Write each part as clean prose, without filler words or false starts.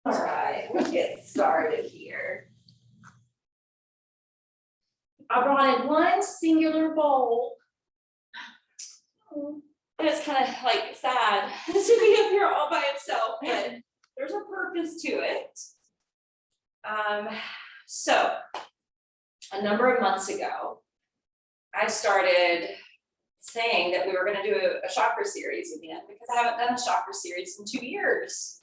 All right, let's get started here. I brought in one singular bowl. And it's kind of like sad to be up here all by itself, but there's a purpose to it. So a number of months ago, I started saying that we were going to do a chakra series again because I haven't done a chakra series in 2 years.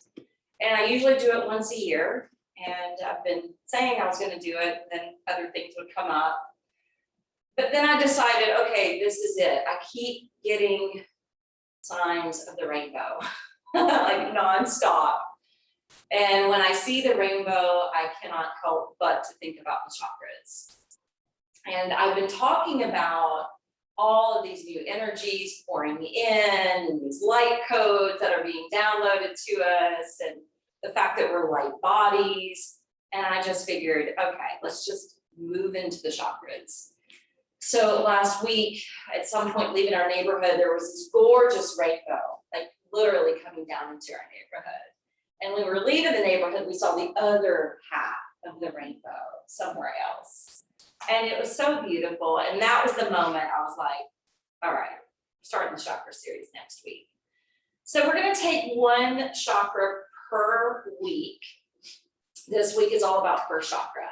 And I usually do it once a year. And I've been saying I was going to do it, and then other things would come up. But then I decided, okay, this is it. I keep getting signs of the rainbow, like nonstop. And when I see the rainbow, I cannot help but to think about the chakras. And I've been talking about all of these new energies pouring in, and these light codes that are being downloaded to us, and the fact that we're light bodies. And I just figured, okay, let's just move into the chakras. So last week, at some point leaving our neighborhood, there was this gorgeous rainbow, like literally coming down into our neighborhood. And when we were leaving the neighborhood, we saw the other half of the rainbow somewhere else. And it was so beautiful. And that was the moment I was like, all right, starting the chakra series next week. So we're going to take one chakra per week. This week is all about first chakra.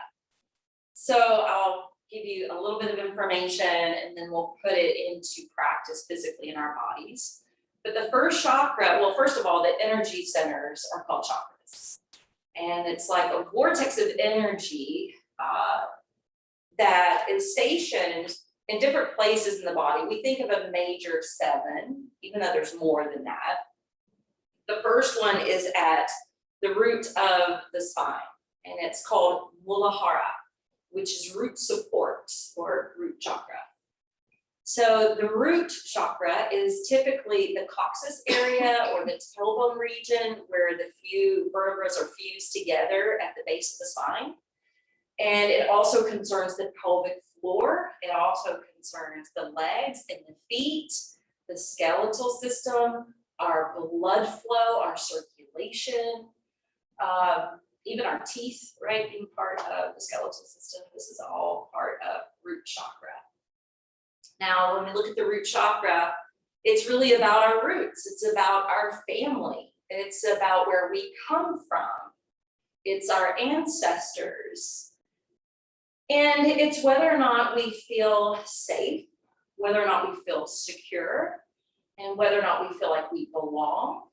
So I'll give you a little bit of information and then we'll put it into practice physically in our bodies. But the first chakra, well, first of all, the energy centers are called chakras. And it's like a vortex of energy that is stationed in different places in the body. We think of a major 7, even though there's more than that. The first one is at the root of the spine, and it's called Muladhara, which is root support or root chakra. So the root chakra is typically the coccyx area or the tailbone region where the few vertebrae are fused together at the base of the spine. And it also concerns the pelvic floor. It also concerns the legs and the feet, the skeletal system, our blood flow, our circulation, even our teeth, right, being part of the skeletal system. This is all part of root chakra. Now, when we look at the root chakra, it's really about our roots. It's about our family. It's about where we come from. It's our ancestors. And it's whether or not we feel safe, whether or not we feel secure, and whether or not we feel like we belong.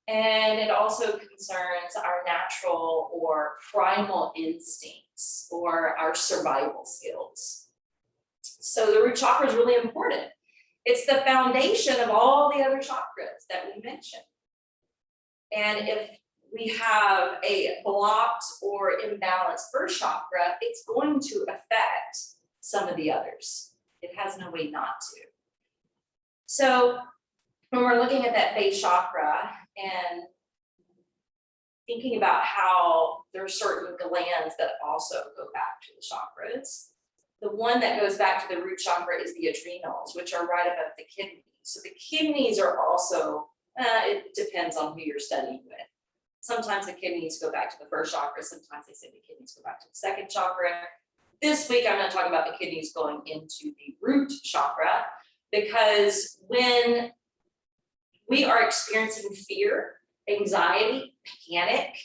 And it also concerns our natural or primal instincts or our survival skills. So the root chakra is really important. It's the foundation of all the other chakras that we mentioned. And if we have a blocked or imbalanced first chakra, it's going to affect some of the others. It has no way not to. So when we're looking at that base chakra and thinking about how there are certain glands that also go back to the chakras, the one that goes back to the root chakra is the adrenals, which are right above the kidneys. So the kidneys are also, it depends on who you're studying with. Sometimes the kidneys go back to the first chakra. Sometimes they say the kidneys go back to the second chakra. This week, I'm going to talk about the kidneys going into the root chakra, because when we are experiencing fear, anxiety, panic,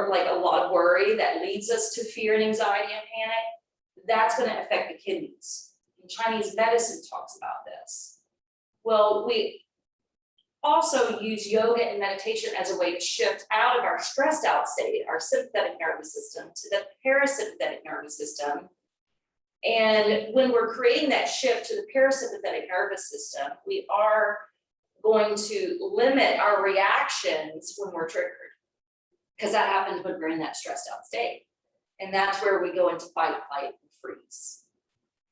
like a lot of worry that leads us to fear and anxiety and panic, that's going to affect the kidneys. And Chinese medicine talks about this. Well, we also use yoga and meditation as a way to shift out of our stressed out state, our sympathetic nervous system, to the parasympathetic nervous system. And when we're creating that shift to the parasympathetic nervous system, we are going to limit our reactions when we're triggered, because that happens when we're in that stressed out state. And that's where we go into fight, flight, and freeze.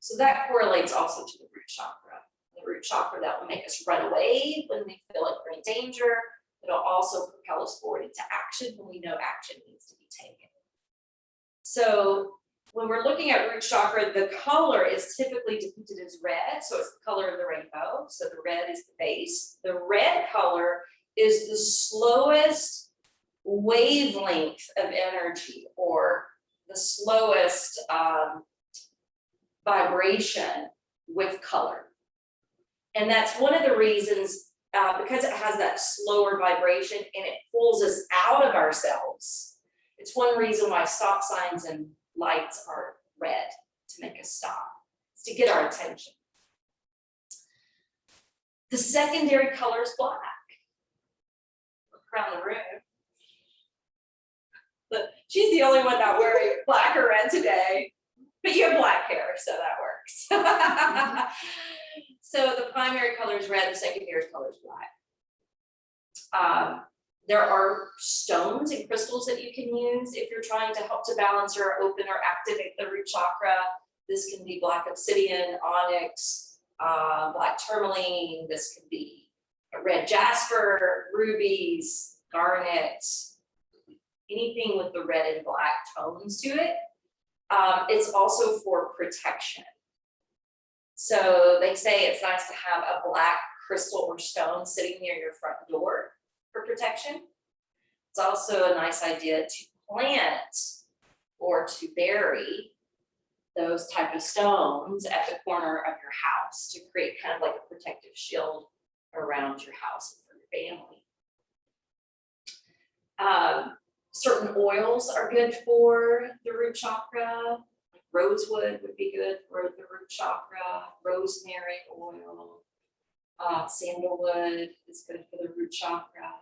So that correlates also to the root chakra. The root chakra that will make us run away when we feel like we're in danger. It'll also propel us forward into action when we know action needs to be taken. So when we're looking at root chakra, the color is typically depicted as red. So it's the color of the rainbow. So the red is the base. The red color is the slowest wavelength of energy or the slowest vibration with color. And that's one of the reasons, because it has that slower vibration and it pulls us out of ourselves. It's one reason why stop signs and lights are red, to make us stop. It's to get our attention. The secondary color is black. Look around the room. But she's the only one not wearing black or red today, but you have black hair, so that works. So the primary color is red, the secondary color is black. There are stones and crystals that you can use if you're trying to help to balance or open or activate the root chakra. This can be black obsidian, onyx, black tourmaline. This could be a red jasper, rubies, garnet, anything with the red and black tones to it. It's also for protection. So they say it's nice to have a black crystal or stone sitting near your front door for protection. It's also a nice idea to plant or to bury those type of stones at the corner of your house to create kind of like a protective shield around your house and for your family. Certain oils are good for the root chakra. Rosewood would be good for the root chakra. Rosemary oil. Sandalwood is good for the root chakra.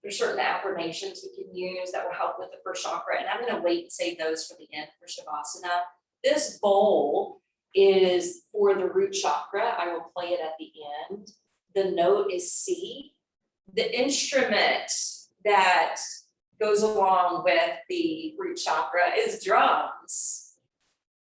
There's certain affirmations we can use that will help with the first chakra, and I'm going to wait and save those for the end for Shavasana. This bowl is for the root chakra. I will play it at the end. The note is C. The instrument that goes along with the root chakra is drums.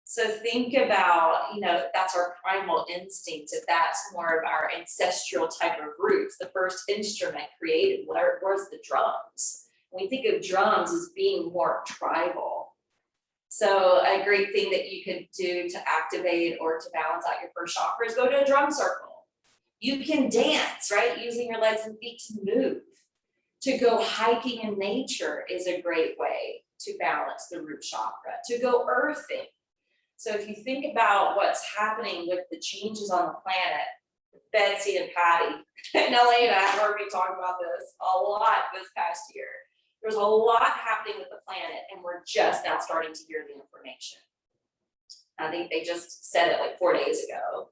So think about, that's our primal instinct. If that's more of our ancestral type of roots, the first instrument created, where's the drums? When we think of drums as being more tribal. So a great thing that you could do to activate or to balance out your first chakra is go to a drum circle. You can dance, right? Using your legs and feet to move. To go hiking in nature is a great way to balance the root chakra. To go earthing. So if you think about what's happening with the changes on the planet, Betsy and Patty and Elena have heard me talk about this a lot this past year. There's a lot happening with the planet, and we're just now starting to hear the information. I think they just said it like 4 days ago,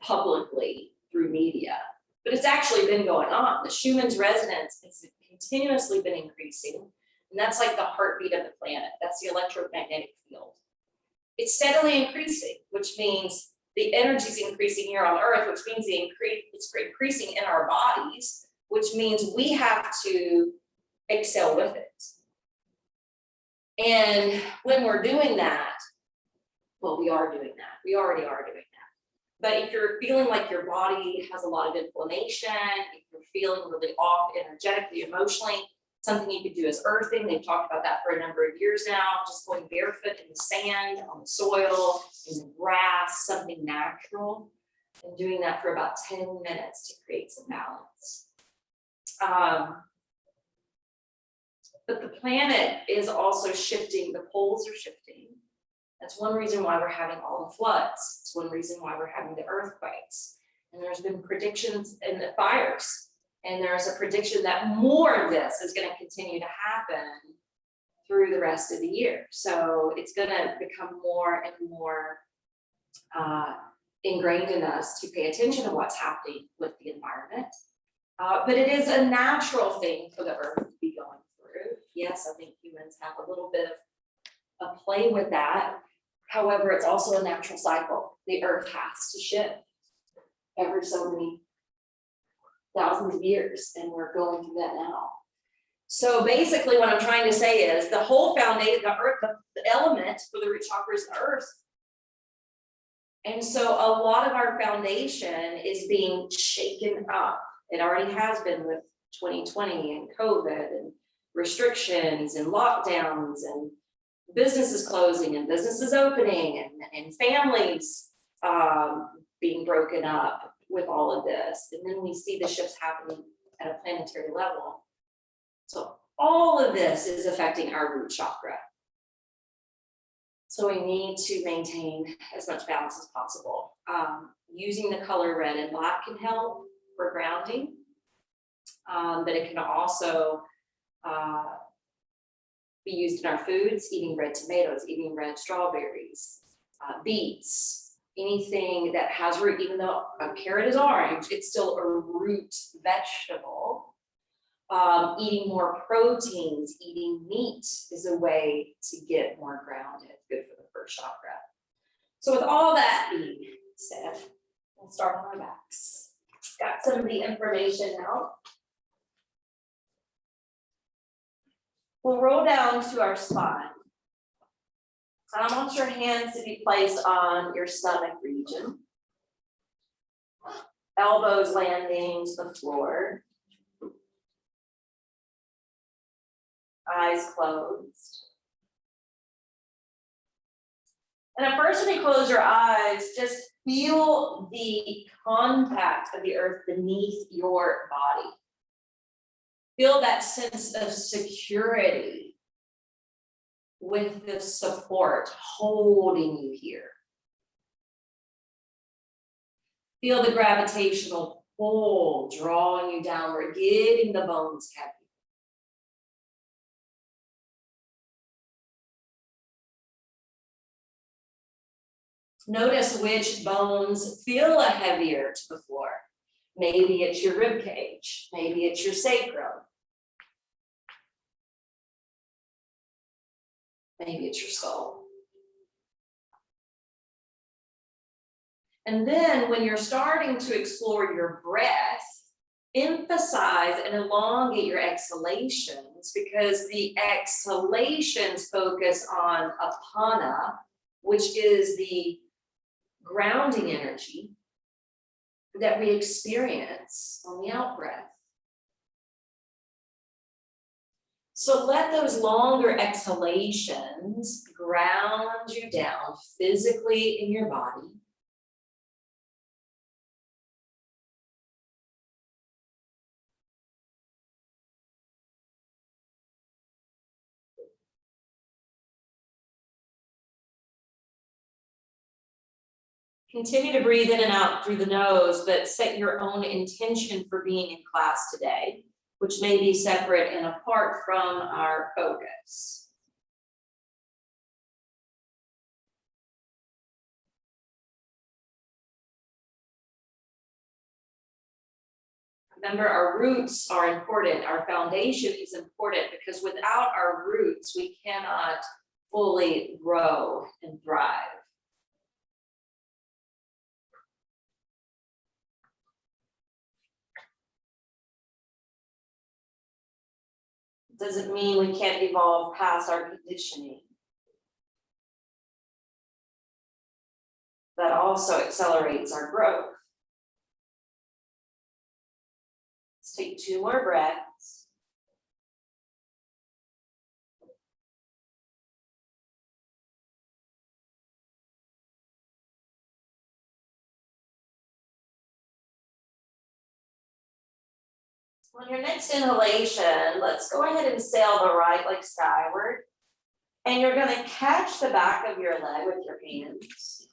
publicly through media. But it's actually been going on. The Schumann's resonance has continuously been increasing, and that's like the heartbeat of the planet. That's the electromagnetic field. It's steadily increasing, which means the energy is increasing here on Earth, which means it's increasing in our bodies, which means we have to excel with it. And when we're doing that, well, we are doing that. We already are doing that. But if you're feeling like your body has a lot of inflammation, if you're feeling really off energetically, emotionally, something you could do is earthing. They've talked about that for a number of years now, just going barefoot in the sand, on the soil, in the grass, something natural, and doing that for about 10 minutes to create some balance. But the planet is also shifting, the poles are shifting. That's one reason why we're having all the floods. It's one reason why we're having the earthquakes. And there's been predictions in the fires. And there's a prediction that more of this is going to continue to happen through the rest of the year. So it's going to become more and more ingrained in us to pay attention to what's happening with the environment. But it is a natural thing for the earth to be going through. Yes, I think humans have a little bit of a play with that. However, it's also a natural cycle. The earth has to shift every so many thousands of years, and we're going through that now. So basically what I'm trying to say is the whole foundation, the earth, the element for the root chakra is the earth. And so a lot of our foundation is being shaken up. It already has been with 2020 and COVID and restrictions and lockdowns and businesses closing and businesses opening and families being broken up with all of this. And then we see the shifts happening at a planetary level. So all of this is affecting our root chakra. So we need to maintain as much balance as possible. Using the color red and black can help for grounding, but it can also be used in our foods, eating red tomatoes, eating red strawberries, beets, anything that has root. Even though a carrot is orange, it's still a root vegetable. Eating more proteins, eating meat is a way to get more grounded, good for the first chakra. So with all that being said, we'll start on our backs. Got some of the information now. We'll roll down to our spine. I want your hands to be placed on your stomach region. Elbows landing to the floor. Eyes closed. And at first, when you close your eyes, just feel the contact of the earth beneath your body. Feel that sense of security with the support holding you here. Feel the gravitational pull drawing you downward, getting the bones heavy. Notice which bones feel heavier to the floor. Maybe it's your rib cage, maybe it's your sacrum. Maybe it's your skull. And then when you're starting to explore your breath, emphasize and elongate your exhalations, because the exhalations focus on apana, which is the grounding energy that we experience on the out breath. So let those longer exhalations ground you down physically in your body. Continue to breathe in and out through the nose, but set your own intention for being in class today, which may be separate and apart from our focus. Remember, our roots are important. Our foundation is important, because without our roots, we cannot fully grow and thrive. Doesn't mean we can't evolve past our conditioning. That also accelerates our growth. Let's take 2 more breaths. On your next inhalation, let's go ahead and sail the right leg skyward. And you're going to catch the back of your leg with your hands.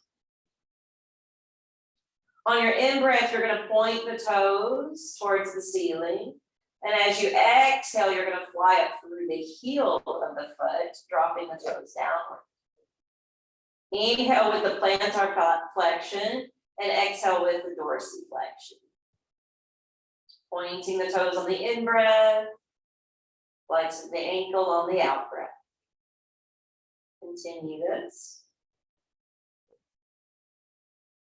On your in-breath, you're going to point the toes towards the ceiling. And as you exhale, you're going to fly up through the heel of the foot, dropping the toes downward. Inhale with the plantar flexion and exhale with the dorsiflexion. Pointing the toes on the in-breath, flexing the ankle on the out-breath. Continue this.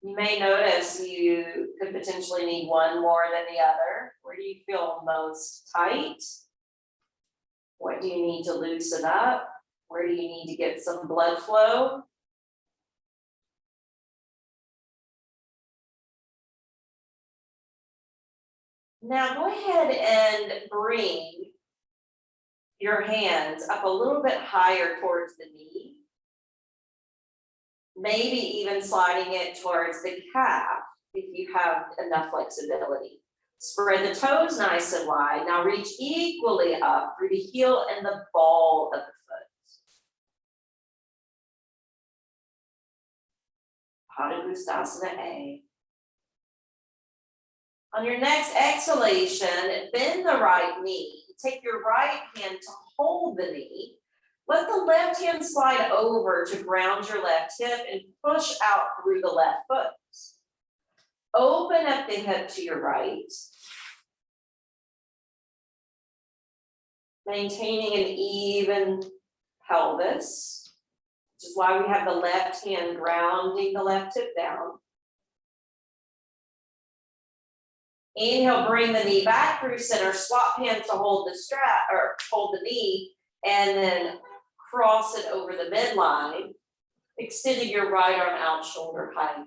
You may notice you could potentially need one more than the other. Where do you feel most tight? What do you need to loosen up? Where do you need to get some blood flow? Now go ahead and bring your hands up a little bit higher towards the knee. Maybe even sliding it towards the calf if you have enough flexibility. Spread the toes nice and wide. Now reach equally up through the heel and the ball of the foot. Padangusthasana A. On your next exhalation, bend the right knee. Take your right hand to hold the knee. Let the left hand slide over to ground your left hip and push out through the left foot. Open up the hip to your right. Maintaining an even pelvis, which is why we have the left hand grounding the left hip down. Inhale, bring the knee back through center, swap hands to hold the strap or hold the knee, and then cross it over the midline, extending your right arm out shoulder height.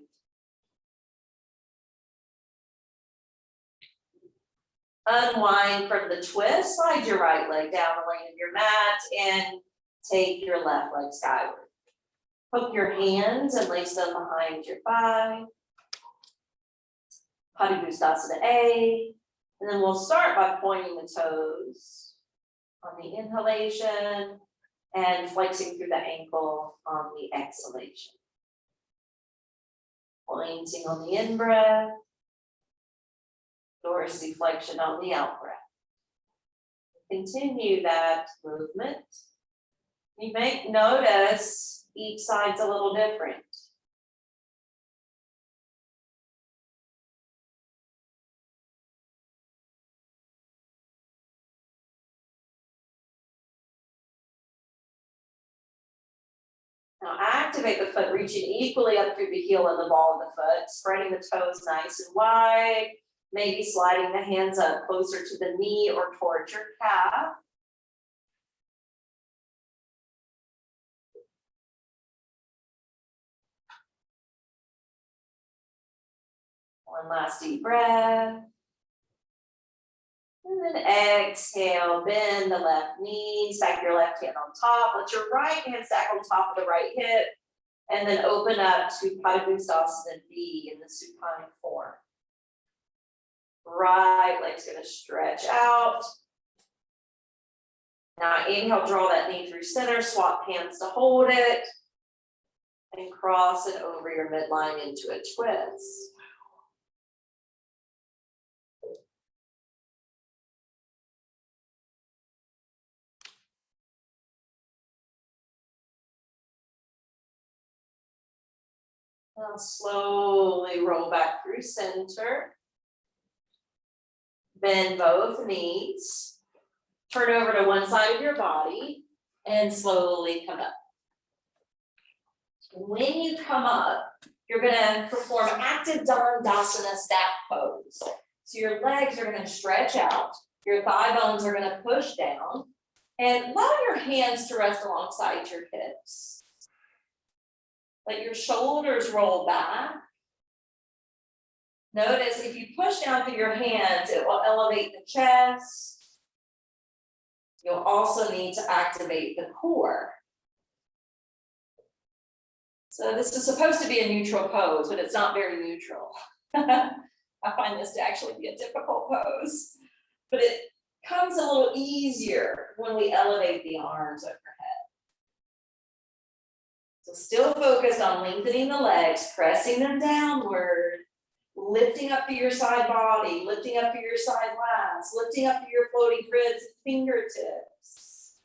Unwind from the twist, slide your right leg down the lane of your mat and take your left leg skyward. Hook your hands and lace them behind your thigh. Padangusthasana A, and then we'll start by pointing the toes on the inhalation and flexing through the ankle on the exhalation. Pointing on the in-breath, dorsiflexion on the out-breath. Continue that movement. You may notice each side's a little different. Now activate the foot, reaching equally up through the heel and the ball of the foot, spreading the toes nice and wide, maybe sliding the hands up closer to the knee or towards your calf. One last deep breath. And then exhale, bend the left knee, stack your left hand on top, let your right hand stack on top of the right hip, and then open up to Padangusthasana B in the supine form. Right leg's gonna stretch out. Now inhale, draw that knee through center, swap hands to hold it, and cross it over your midline into a twist. Now slowly roll back through center. Bend both knees. Turn over to one side of your body and slowly come up. When you come up, you're gonna perform active Dandasana stack pose. So your legs are gonna stretch out, your thigh bones are gonna push down, and allow your hands to rest alongside your hips. Let your shoulders roll back. Notice if you push down through your hands, it will elevate the chest. You'll also need to activate the core. So this is supposed to be a neutral pose, but it's not very neutral. I find this to actually be a difficult pose, but it comes a little easier when we elevate the arms overhead. So still focused on lengthening the legs, pressing them downward, lifting up to your side body, lifting up to your side lats, lifting up to your floating ribs and fingertips.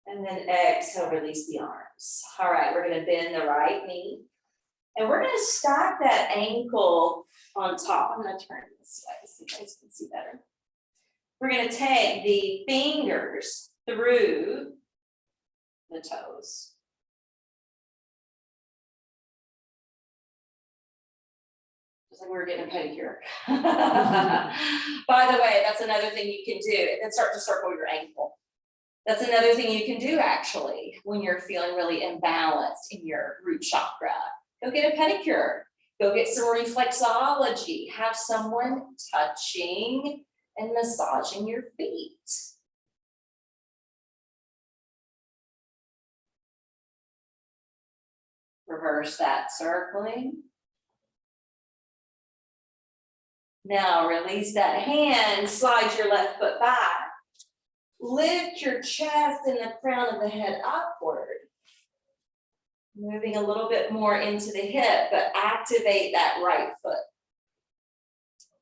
And then exhale, release the arms. All right, we're gonna bend the right knee. And we're gonna stack that ankle on top. I'm gonna turn this way so you guys can see better. We're gonna take the fingers through the toes. Just like we were getting a pedicure. By the way, that's another thing you can do, and then start to circle your ankle. That's another thing you can do actually when you're feeling really imbalanced in your root chakra. Go get a pedicure. Go get some reflexology. Have someone touching and massaging your feet. Reverse that circling. Now release that hand, slide your left foot back. Lift your chest and the crown of the head upward. Moving a little bit more into the hip, but activate that right foot.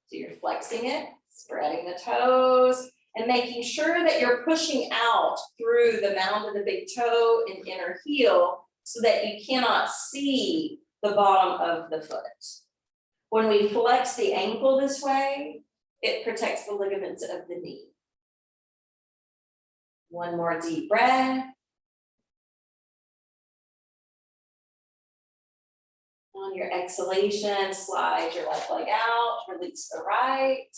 So you're flexing it, spreading the toes, and making sure that you're pushing out through the mound of the big toe and inner heel so that you cannot see the bottom of the foot. When we flex the ankle this way, it protects the ligaments of the knee. One more deep breath. On your exhalation, slide your left leg out, release the right.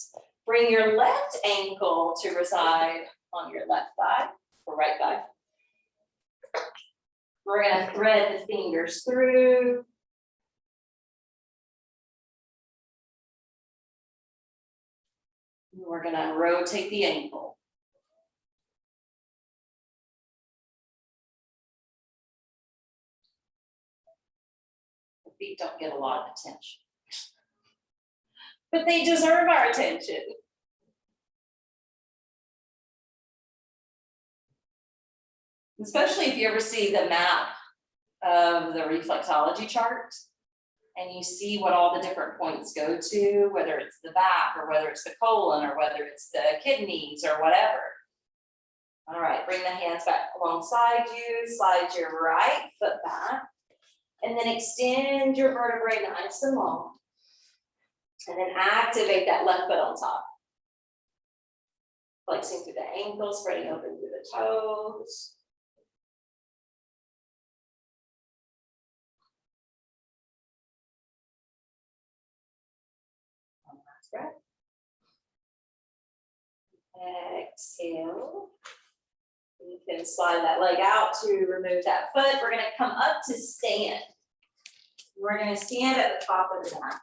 Bring your left ankle to reside on your left thigh or right thigh. We're gonna thread the fingers through. We're gonna rotate the ankle. The feet don't get a lot of attention, but they deserve our attention. Especially if you ever see the map of the reflexology chart and you see what all the different points go to, whether it's the back or whether it's the colon or whether it's the kidneys or whatever. All right, bring the hands back alongside you, slide your right foot back, and then extend your vertebrae nice and long. And then activate that left foot on top. Flexing through the ankle, spreading open through the toes. One last breath. Exhale. You can slide that leg out to remove that foot. We're going to come up to stand. We're going to stand at the top of the mat.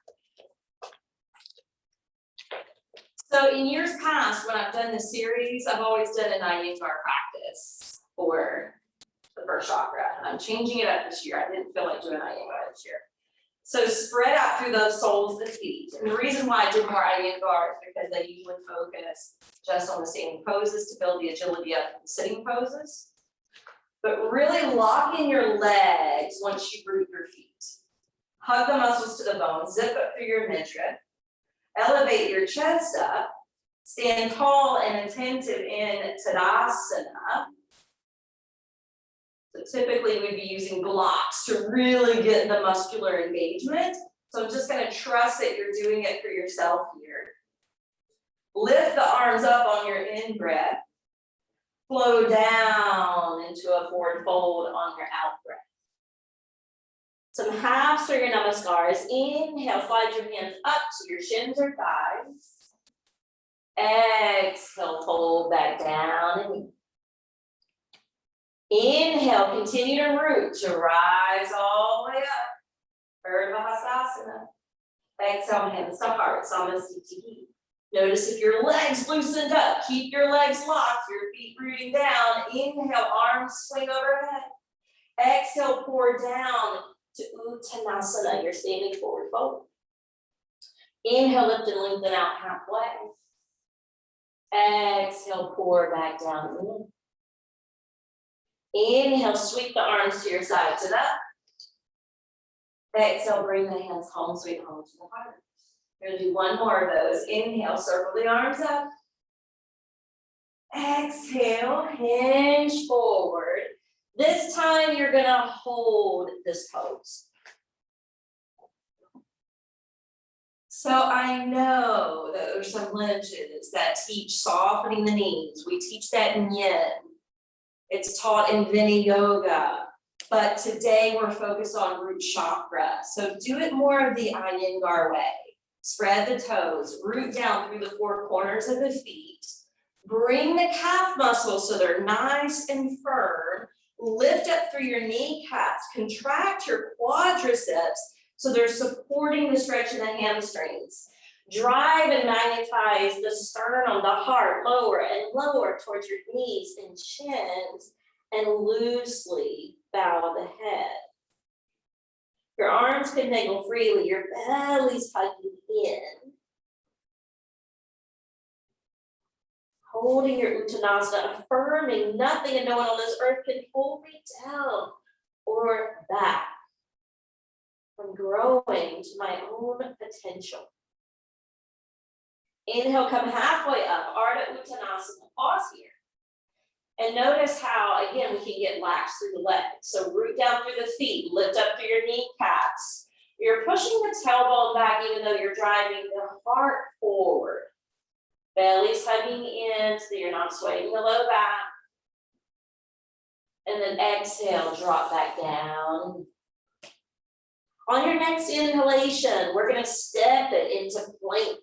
So in years past, when I've done this series, I've always done an Iyengar practice for the first chakra. I'm changing it up this year. I didn't feel like doing Iyengar this year. So spread out through those soles of the feet. And the reason why I did more Iyengar is because I usually focus just on the standing poses to build the agility up in the sitting poses. But really lock in your legs once you root your feet. Hug the muscles to the bone, zip up through your midriff. Elevate your chest up, stand tall and attentive in Tadasana. So typically we'd be using blocks to really get the muscular engagement. So I'm just going to trust that you're doing it for yourself here. Lift the arms up on your in-breath. Flow down into a forward fold on your out-breath. Some half Surya Namaskars. Inhale, slide your hands up to your shins or thighs. Exhale, fold back down and inhale, continue to root to rise all the way up. Urdhva. Exhale, hands to heart, Samasthiti. Notice if your legs loosened up, keep your legs locked, your feet rooting down. Inhale, arms swing overhead. Exhale, pour down to Uttanasana, you're standing forward fold. Inhale, lift and lengthen out halfway. Exhale, pour back down. Inhale, sweep the arms to your side to that. Exhale, bring the hands home, sweep home to the heart. We're gonna do one more of those. Inhale, circle the arms up. Exhale, hinge forward. This time you're gonna hold this pose. So I know that there's some lineages that teach softening the knees. We teach that in Yin. It's taught in Vini Yoga. But today we're focused on root chakra. So do it more of the Iyengar way. Spread the toes, root down through the four corners of the feet. Bring the calf muscles so they're nice and firm. Lift up through your kneecaps, contract your quadriceps so they're supporting the stretch of the hamstrings. Drive and magnetize the sternum, the heart, lower and lower towards your knees and shins, and loosely bow the head. Your arms can dangle freely, your belly's hugging in. Holding your Uttanasana, affirming nothing and no one on this earth can hold me down or back from growing to my own potential. Inhale, come halfway up, Ardha Uttanasana, pause here. And notice how, again, we can get lax through the legs. So root down through the feet, lift up through your kneecaps. You're pushing the tailbone back even though you're driving the heart forward. Belly's hugging in so that you're not swaying the low back. And then exhale, drop back down. On your next inhalation, we're going to step it into plank.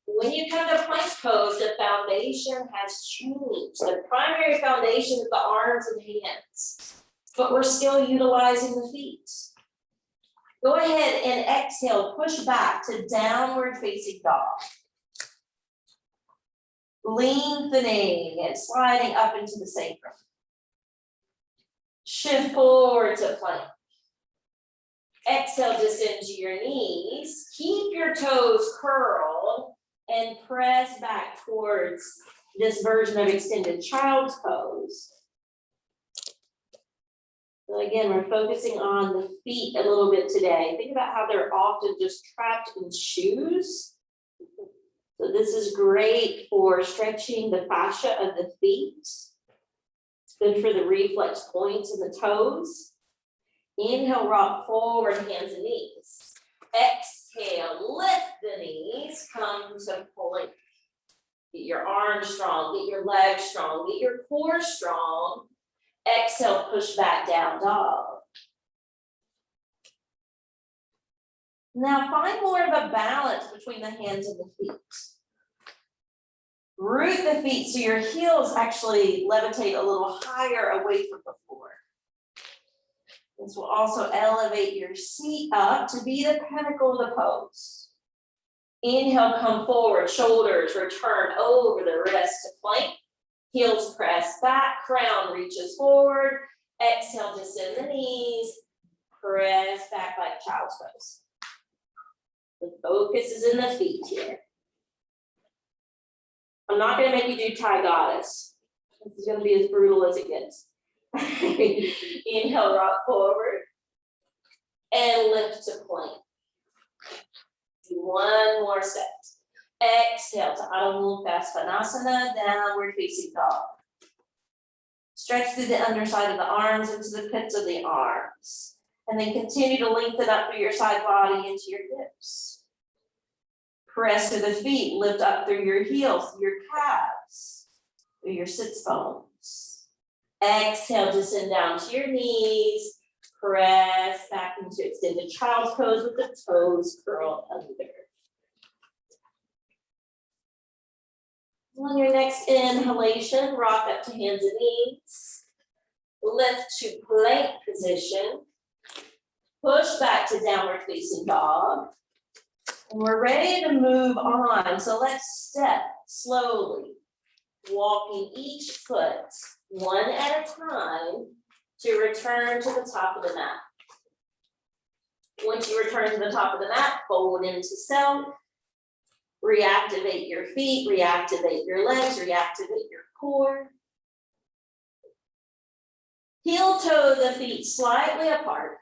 When you come to plank pose, the foundation has changed. The primary foundation is the arms and hands, but we're still utilizing the feet. Go ahead and exhale, push back to downward facing dog. Lengthening and sliding up into the sacrum. Shift forward to plank. Exhale, descend to your knees. Keep your toes curled and press back towards this version of extended child's pose. So again, we're focusing on the feet a little bit today. Think about how they're often just trapped in shoes. So this is great for stretching the fascia of the feet. It's good for the reflex points of the toes. Inhale, rock forward, hands and knees. Exhale, lift the knees, come to plank. Get your arms strong, get your legs strong, get your core strong. Exhale, push back down dog. Now find more of a balance between the hands and the feet. Root the feet so your heels actually levitate a little higher away from the floor. This will also elevate your seat up to be the pinnacle of the pose. Inhale, come forward, shoulders return over the wrist to plank. Heels press back, crown reaches forward. Exhale, descend the knees, press back like child's pose. The focus is in the feet here. I'm not going to make you do Thai goddess. This is going to be as brutal as it gets. Inhale, rock forward. And lift to plank. Do one more set. Exhale to Adho Mukha Svanasana, downward facing dog. Stretch through the underside of the arms into the pits of the arms. And then continue to lengthen up through your side body into your hips. Press through the feet, lift up through your heels, through your calves, through your sits bones. Exhale, descend down to your knees. Press back into extended child's pose with the toes curled under. On your next inhalation, rock up to hands and knees. Lift to plank position. Push back to downward facing dog. And we're ready to move on. So let's step slowly, walking each foot one at a time to return to the top of the mat. Once you return to the top of the mat, fold into self. Reactivate your feet, reactivate your legs, reactivate your core. Heel toe the feet slightly apart.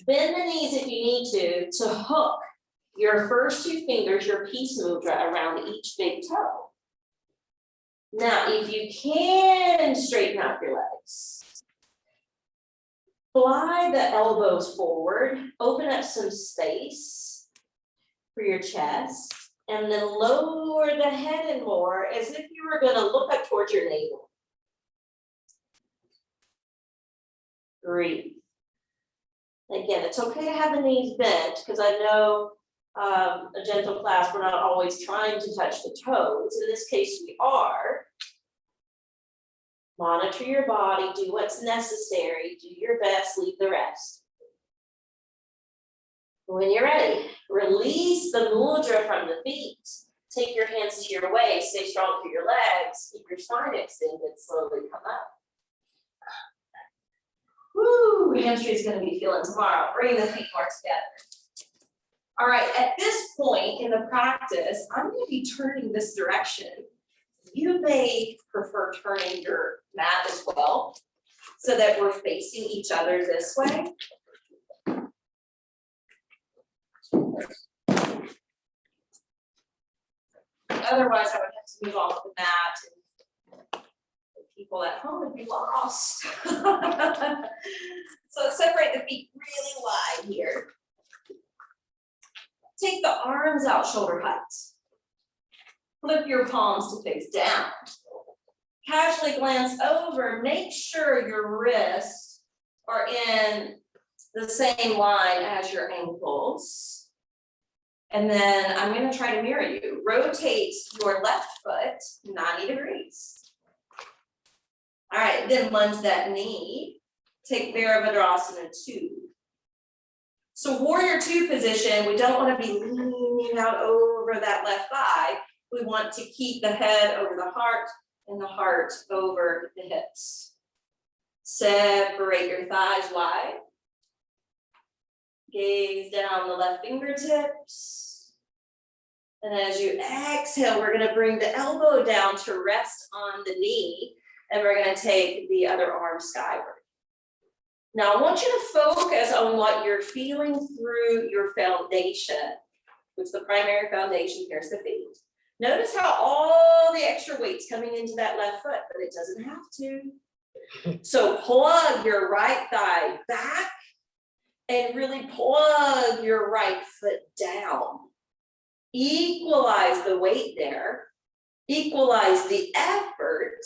Bend the knees if you need to hook your first two fingers, your peace mudra, around each big toe. Now, if you can straighten out your legs, fly the elbows forward, open up some space for your chest, and then lower the head and more as if you were going to look up towards your navel. Breathe. Again, it's okay to have the knees bent because I know a gentle class, we're not always trying to touch the toes. In this case, we are. Monitor your body, do what's necessary, do your best, leave the rest. When you're ready, release the mudra from the feet. Take your hands to your waist, stay strong through your legs, keep your spine extended, slowly come up. Woo, hamstring's gonna be feeling tomorrow. Bring the feet more together. All right, at this point in the practice, I'm gonna be turning this direction. You may prefer turning your mat as well, so that we're facing each other this way. Otherwise, I would have to move off the mat and the people at home would be lost. So separate the feet really wide here. Take the arms out shoulder height. Flip your palms to face down. Casually glance over, make sure your wrists are in the same line as your ankles. And then I'm gonna try to mirror you. Rotate your left foot 90 degrees. All right, then lunge that knee. Take Virabhadrasana 2. So warrior 2 position, we don't wanna be leaning out over that left thigh. We want to keep the head over the heart and the heart over the hips. Separate your thighs wide. Gaze down the left fingertips. And as you exhale, we're gonna bring the elbow down to rest on the knee, and we're gonna take the other arm skyward. Now, I want you to focus on what you're feeling through your foundation, which the primary foundation here is the feet. Notice how all the extra weight's coming into that left foot, but it doesn't have to. So plug your right thigh back and really plug your right foot down. Equalize the weight there. Equalize the effort.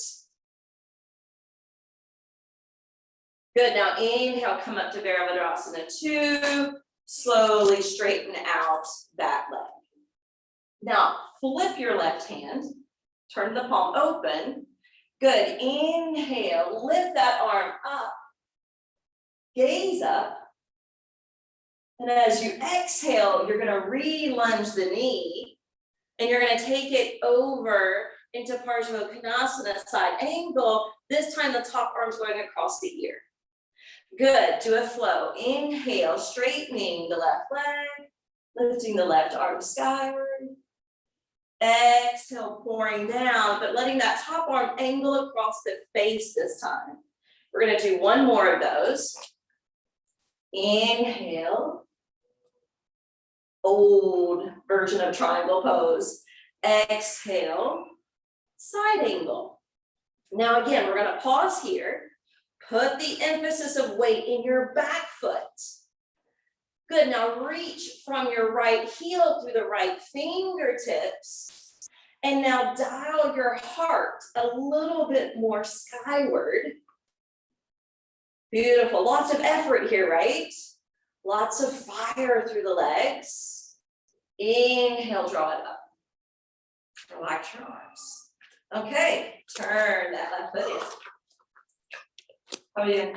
Good, now inhale, come up to Virabhadrasana 2. Slowly straighten out that leg. Now, flip your left hand, turn the palm open. Good, inhale, lift that arm up. Gaze up. And as you exhale, you're gonna re-lunge the knee, and you're gonna take it over into Parsvakonasana side angle. This time the top arm's going across the ear. Good, do a flow. Inhale, straightening the left leg, lifting the left arm skyward. Exhale, pouring down, but letting that top arm angle across the face this time. We're gonna do one more of those. Inhale. Old version of triangle pose. Exhale, side angle. Now again, we're gonna pause here. Put the emphasis of weight in your back foot. Good, now reach from your right heel through the right fingertips. And now dial your heart a little bit more skyward. Beautiful, lots of effort here, right? Lots of fire through the legs. Inhale, draw it up. Relax your arms. Okay, turn that left foot in. How are you doing?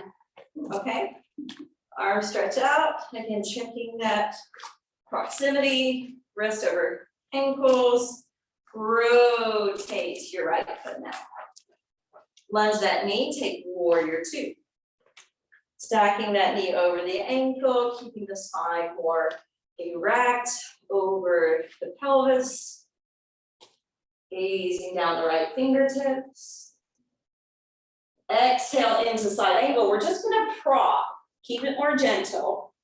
Okay. Arms stretch out. Again, checking that proximity. Wrist over ankles. Rotate your right foot now. Lunge that knee. Take warrior 2. Stacking that knee over the ankle, keeping the spine more erect over the pelvis. Gazing down the right fingertips. Exhale into side angle. We're just gonna prop, keep it more gentle.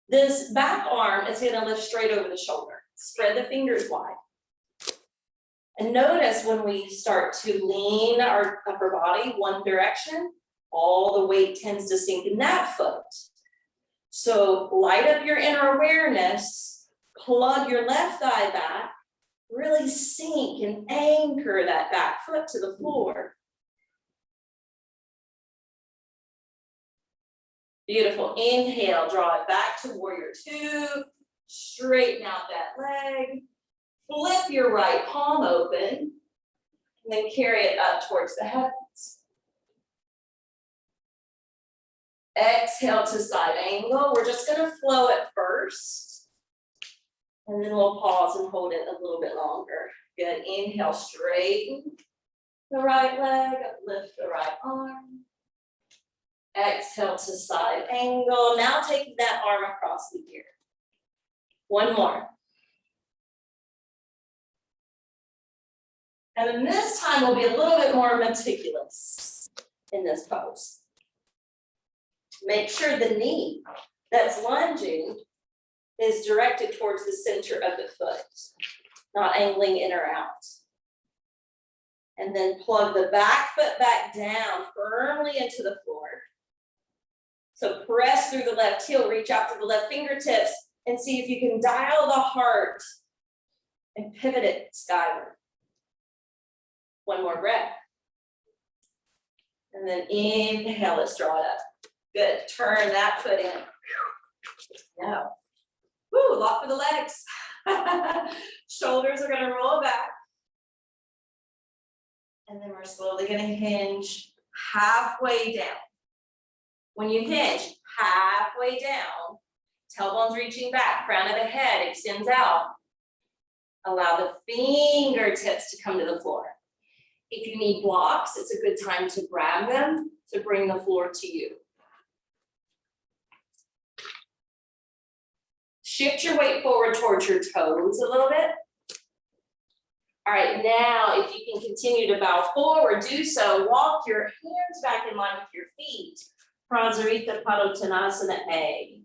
This back arm is gonna lift straight over the shoulder. Spread the fingers wide. And notice when we start to lean our upper body one direction, all the weight tends to sink in that foot. So light up your inner awareness, plug your left thigh back, really sink and anchor that back foot to the floor. Beautiful, inhale, draw it back to warrior 2, straighten out that leg, flip your right palm open, and then carry it up towards the heavens. Exhale to side angle. We're just gonna flow it first. And then we'll pause and hold it a little bit longer. Good, inhale, straighten the right leg, lift the right arm. Exhale to side angle. Now taking that arm across the ear. One more. And then this time we'll be a little bit more meticulous in this pose. Make sure the knee that's lunging is directed towards the center of the foot, not angling in or out. And then plug the back foot back down firmly into the floor. So press through the left heel, reach out to the left fingertips, and see if you can dial the heart and pivot it skyward. One more breath. And then inhale, let's draw it up. Good, turn that foot in. No. Woo, lock for the legs. Shoulders are gonna roll back. And then we're slowly gonna hinge halfway down. When you hinge halfway down, tailbone's reaching back, crown of the head extends out. Allow the fingertips to come to the floor. If you need blocks, it's a good time to grab them to bring the floor to you. Shift your weight forward towards your toes a little bit. All right, now if you can continue to bow forward, do so. Walk your hands back in line with your feet. Prasarita Padottanasana A.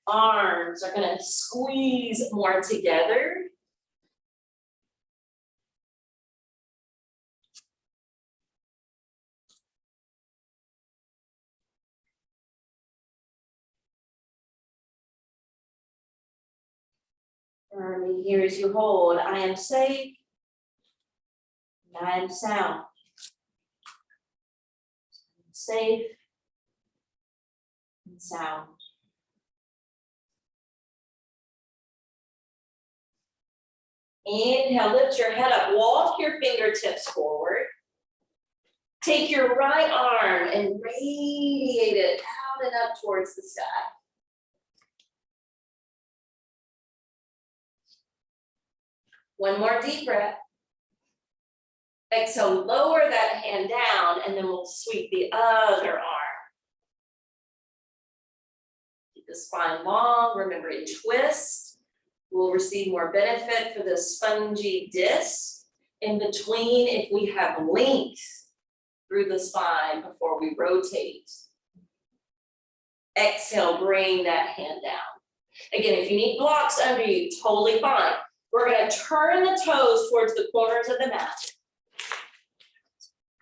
Arms are gonna squeeze more together. Firmly here as you hold, I am safe, and I am sound. Safe and sound. Inhale, lift your head up, walk your fingertips forward. Take your right arm and radiate it out and up towards the sky. One more deep breath. Exhale, lower that hand down, and then we'll sweep the other arm. Keep the spine long, remember in twist. We'll receive more benefit for the spongy disc. In between, if we have length through the spine before we rotate. Exhale, bring that hand down. Again, if you need blocks under you, totally fine. We're gonna turn the toes towards the corners of the mat.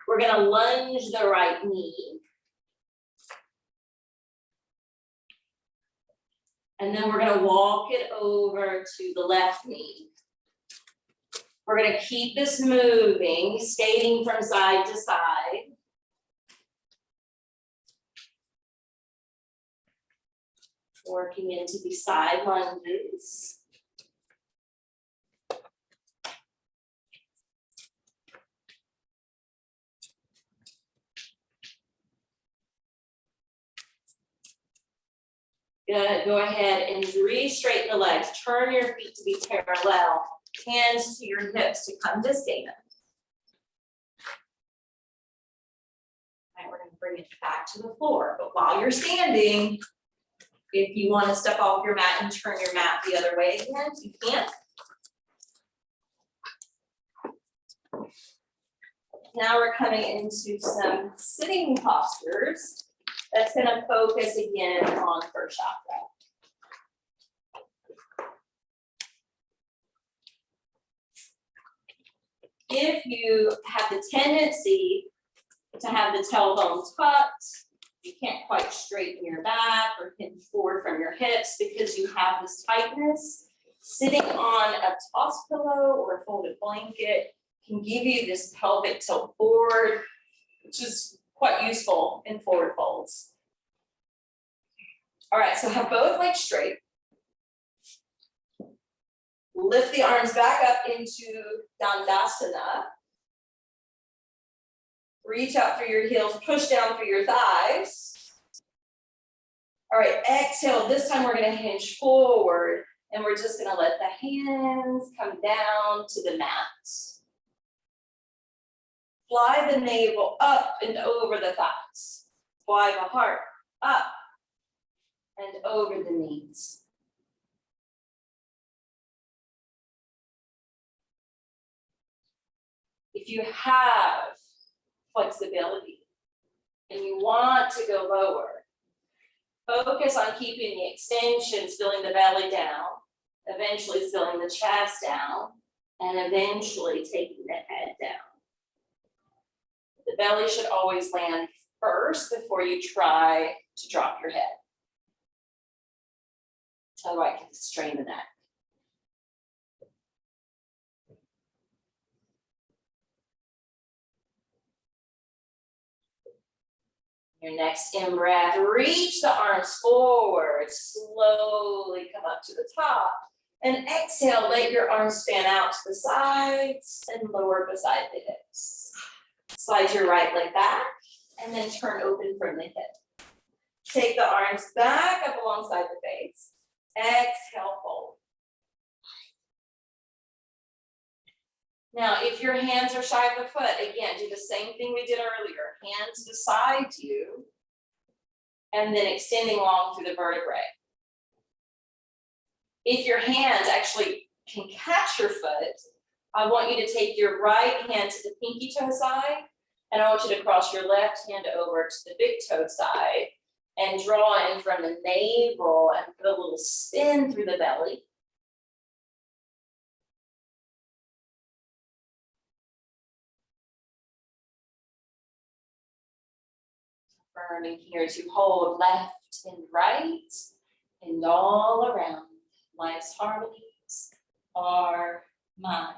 We're gonna lunge the right knee. And then we're gonna walk it over to the left knee. We're gonna keep this moving, skating from side to side. Working into the side lunges. Good, go ahead and re-straighten the legs. Turn your feet to be parallel. Hands to your hips to come to stand. All right, we're gonna bring it back to the floor. But while you're standing, if you wanna step off your mat and turn your mat the other way again, you can. Now we're coming into some sitting postures. That's gonna focus again on first chakra. If you have the tendency to have the tailbone tucked, you can't quite straighten your back or hinge forward from your hips because you have this tightness, sitting on a toss pillow or a folded blanket can give you this pelvic tilt forward, which is quite useful in forward folds. All right, so have both legs straight. Lift the arms back up into Dandasana. Reach out through your heels, push down through your thighs. All right, exhale. This time we're gonna hinge forward and we're just gonna let the hands come down to the mat. Fly the navel up and over the thighs. Fly the heart up and over the knees. you have flexibility and you want to go lower, focus on keeping the extensions, filling the belly down, eventually filling the chest down, and eventually taking the head down. The belly should always land first before you try to drop your head. Otherwise, you can strain the neck. Your next in-breath, reach the arms forward, slowly come up to the top. And exhale, let your arms fan out to the sides and lower beside the hips. Slide your right leg back and then turn open from the hip. Take the arms back up alongside the face. Exhale, fold. Now, if your hands are shy of the foot, again, do the same thing we did earlier. Hands beside you, and then extending long through the vertebrae. If your hands actually can catch your foot, I want you to take your right hand to the pinky toe side, and I want you to cross your left hand over to the big toe side, and draw in from the navel and put a little spin through the belly. Affirming here to hold left and right and all around. Life's harmonies are mine.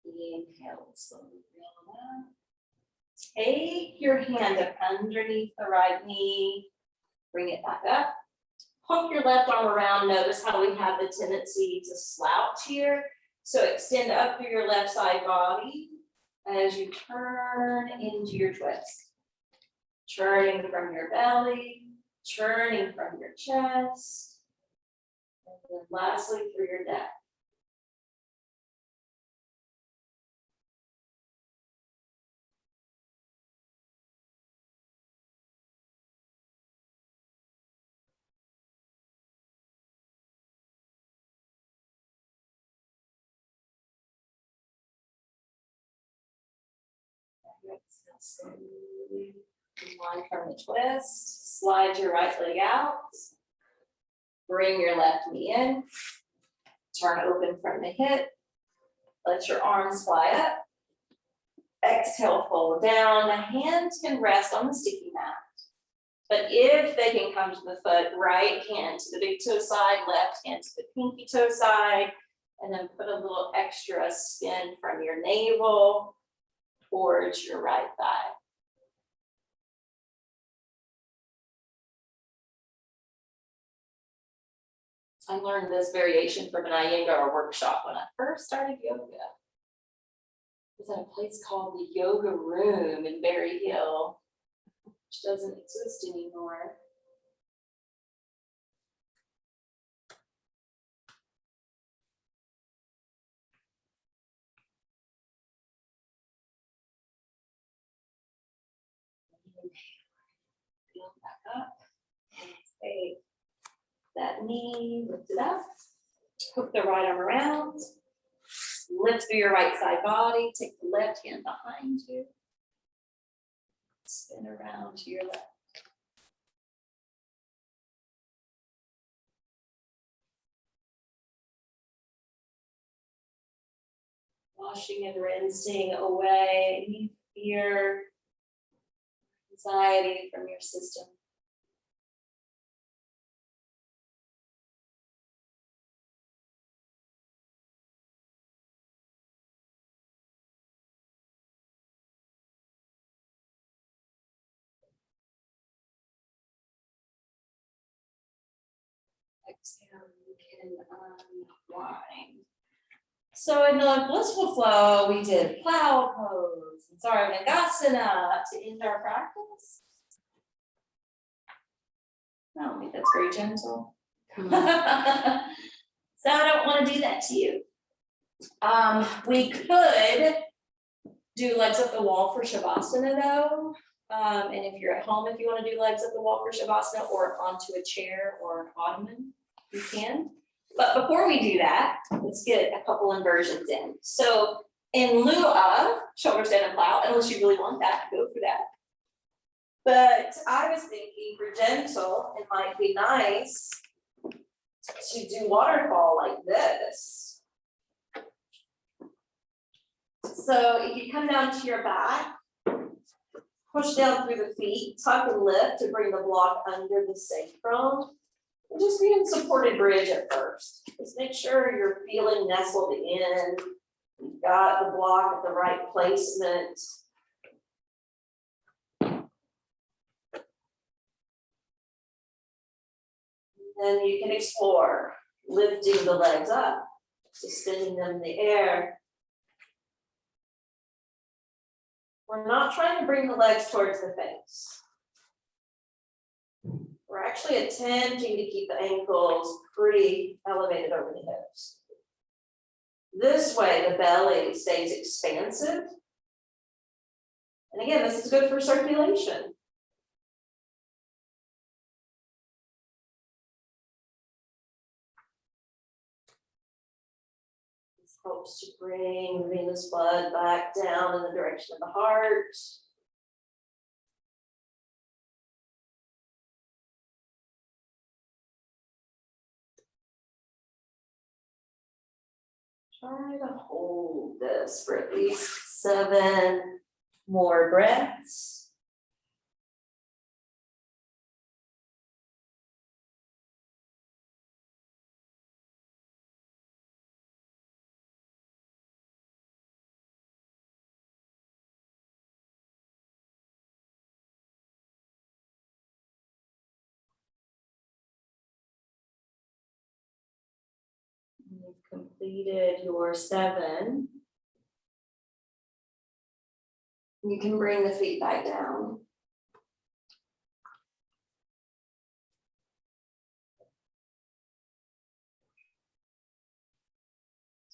Inhale, slowly roll out. Take your hand up underneath the right knee. Bring it back up. Hook your left arm around. Notice how we have the tendency to slouch here. So extend up through your left side body as you turn into your twist. Turning from your belly, turning from your chest, and then lastly through your neck. Exhale slowly. Unwind from the twist. Slide your right leg out. Bring your left knee in. Turn open from the hip. Let your arms fly up. Exhale, fold down. The hands can rest on the sticky mat. But if they can come to the foot, right hand to the big toe side, left hand to the pinky toe side, and then put a little extra spin from your navel towards your right thigh. I learned this variation from an Iyengar workshop when I first started yoga. It was at a place called the Yoga Room in Berry Hill, which doesn't exist anymore. Build back up. Okay. That knee, lift it up. Hook the right arm around. Lift through your right side body. Take the left hand behind you. Spin around to your left. Washing and rinsing away any fear, anxiety from your system. Exhale, you can unwind. So in the blissful flow, we did plow pose and Sarvangasana to end our practice. I don't think that's very gentle. So I don't want to do that to you. We could do legs up the wall for Shavasana though. And if you're at home, if you want to do legs up the wall for Shavasana or onto a chair or an ottoman, you can. But before we do that, let's get a couple inversions in. So in lieu of shoulder stand and plow, unless you really want that, go for that. But I was thinking for gentle, it might be nice to do waterfall like this. So if you come down to your back, push down through the feet, tuck and lift to bring the block under the sacrum. And just be in supported bridge at first. Just make sure you're feeling nestled in. You've got the block at the right placement. Then you can explore lifting the legs up, suspending them in the air. We're not trying to bring the legs towards the face. We're actually attempting to keep the ankles pretty elevated over the hips. This way, the belly stays expansive. And again, this is good for circulation. This helps to bring venous blood back down in the direction of the heart. Try to hold this for at least 7 more breaths. You've completed your 7. You can bring the feet back down.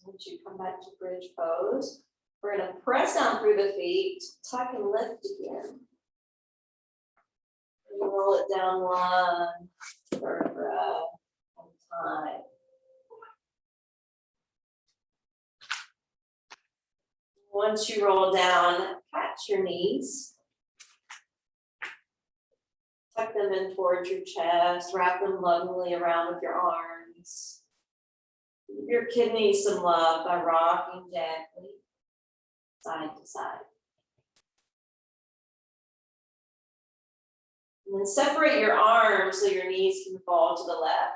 Once you come back to bridge pose, we're going to press down through the feet, tuck and lift again. And roll it down 1 vertebra at a time. Once you roll down, catch your knees. Tuck them in towards your chest, wrap them lovingly around with your arms. Give your kidneys some love by rocking gently, side to side. And then separate your arms so your knees can fall to the left.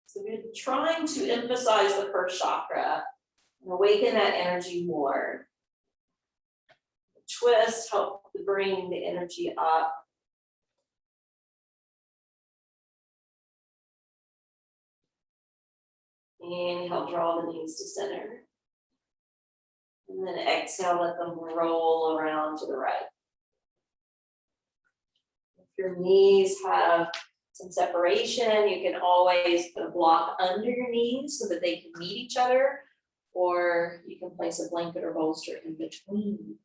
So we're trying to emphasize the first chakra and awaken that energy more. The twist help to bring the energy up. Inhale, draw the knees to center. And then exhale, let them roll around to the right. If your knees have some separation, you can always put a block under your knees so that they can meet each other, or you can place a blanket or bolster in between.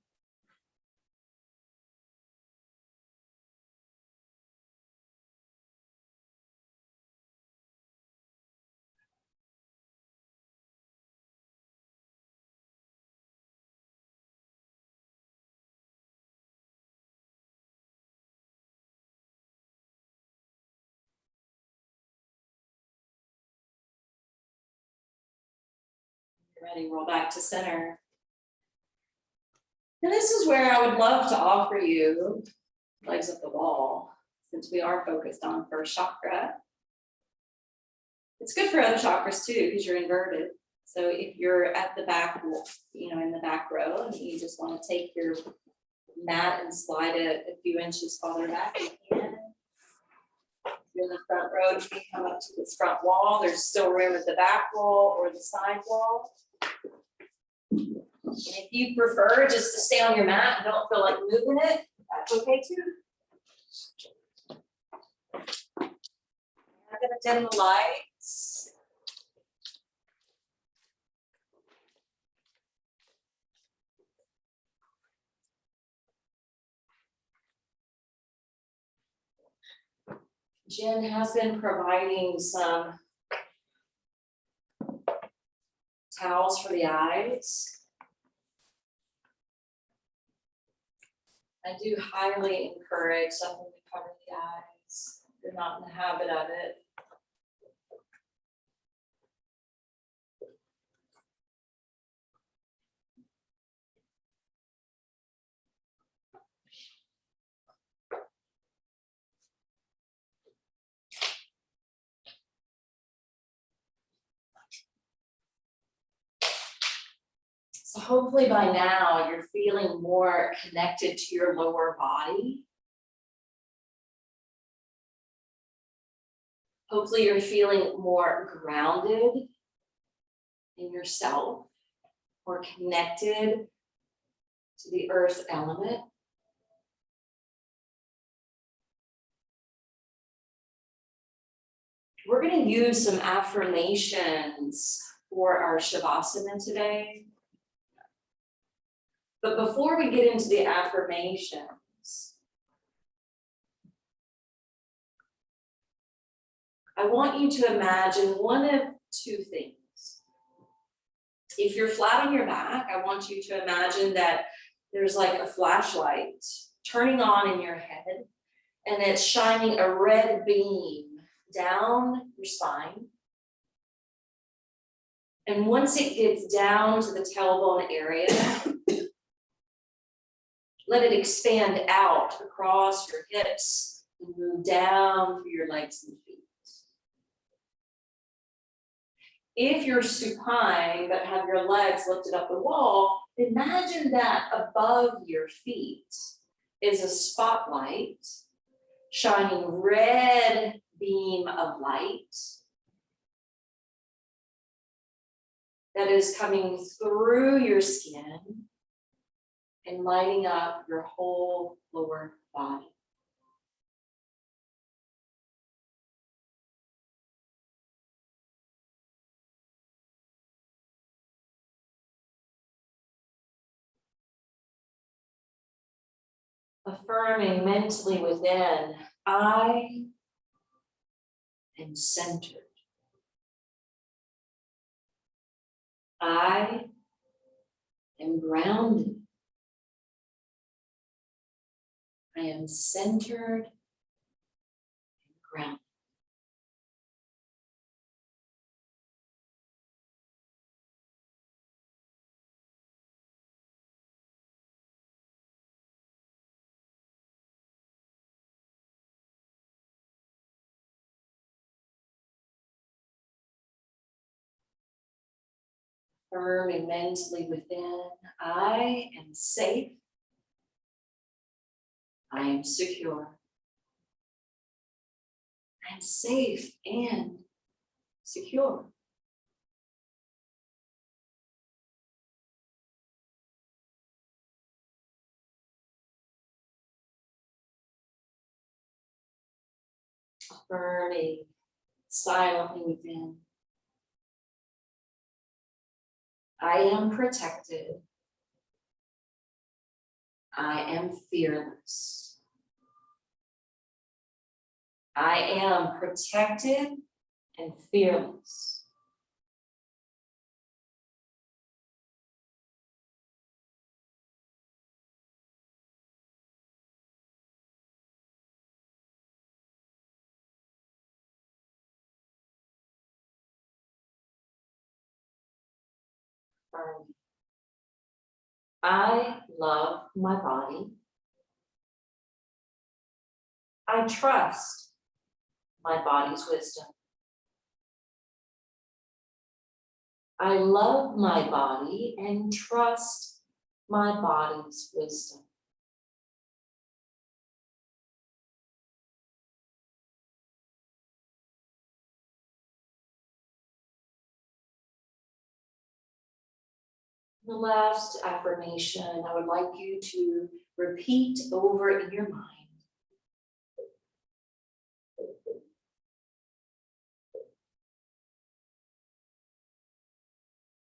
Ready, roll back to center. And this is where I would love to offer you legs up the wall, since we are focused on first chakra. It's good for other chakras too, because you're inverted. So if you're at the back, in the back row, and you just want to take your mat and slide it a few inches farther back, you can. If you're in the front row, you can come up to this front wall. There's still room at the back wall or the side wall. And if you prefer just to stay on your mat and don't feel like moving it, that's okay too. I'm gonna dim the lights. Jen has been providing some towels for the eyes. I do highly encourage someone to cover the eyes. If you're not in the habit of it. So hopefully by now you're feeling more connected to your lower body. Hopefully you're feeling more grounded in yourself, more connected to the earth element. We're going to use some affirmations for our Shavasana today. But before we get into the affirmations, I want you to imagine one of two things. If you're flat on your back, I want you to imagine that there's like a flashlight turning on in your head, and it's shining a red beam down your spine. And once it gets down to the tailbone area, let it expand out across your hips and move down through your legs and feet. If you're supine but have your legs lifted up the wall, imagine that above your feet is a spotlight shining red beam of light that is coming through your skin and lighting up your whole lower body. Affirming mentally within, I am centered. I am grounded. I am centered and grounded. Affirming mentally within, I am safe. I am secure. I am safe and secure. Affirming silently within, I am protected. I am fearless. I am protected and fearless. Affirming, I love my body. I trust my body's wisdom. I love my body and trust my body's wisdom. The last affirmation I would like you to repeat over in your mind.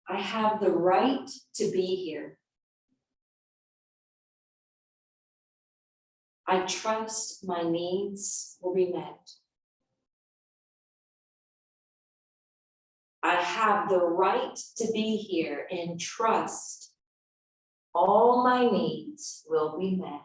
I have the right to be here. I trust my needs will be met. I have the right to be here and trust all my needs will be met.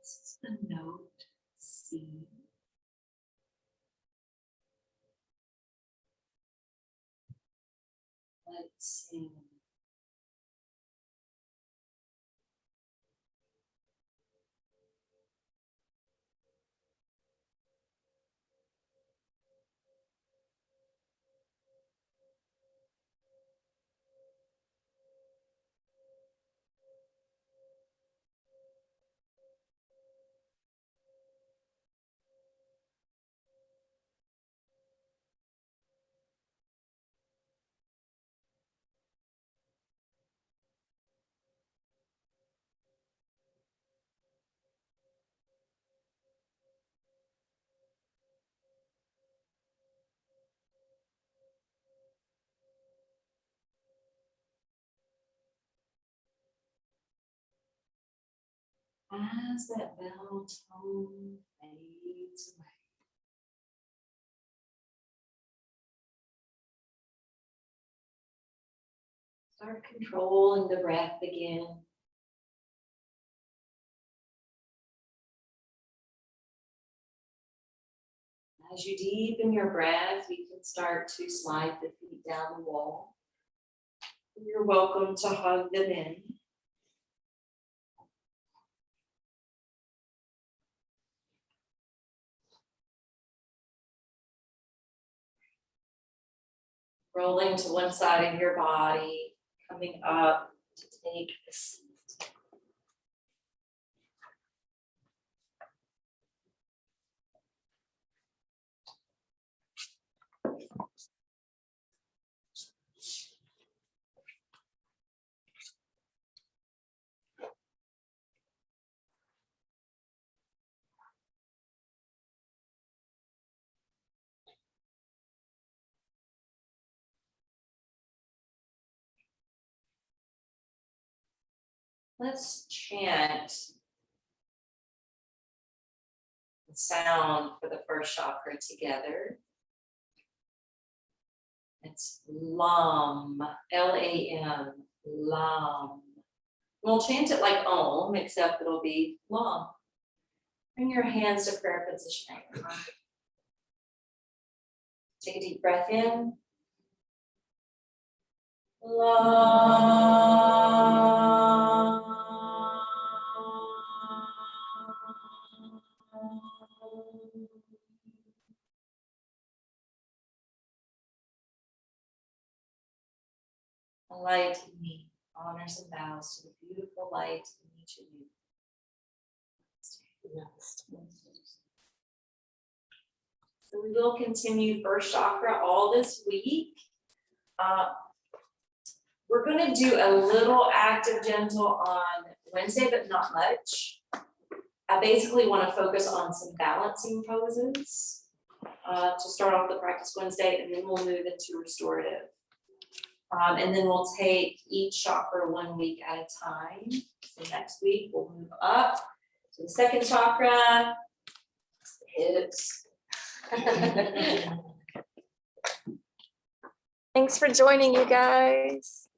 This is the note C. Let's see. as that bell tone fades away. Start controlling the breath again. As you deepen your breath, you can start to slide the feet down the wall. You're welcome to hug them in. Rolling to one side of your body, coming up to take a seat. Let's chant the sound for the first chakra together. It's Lam, L-A-M, Lam. We'll chant it like Om, except it'll be Lam. Bring your hands to prayer position. Take a deep breath in. Lam. A light in me honors and bows to the beautiful light in each of you. So we will continue first chakra all this week. We're going to do a little active gentle on Wednesday, but not much. I basically want to focus on some balancing poses to start off the practice Wednesday, and then we'll move into restorative. And then we'll take each chakra 1 week at a time. So next week we'll move up to the second chakra, hips. Thanks for joining, you guys.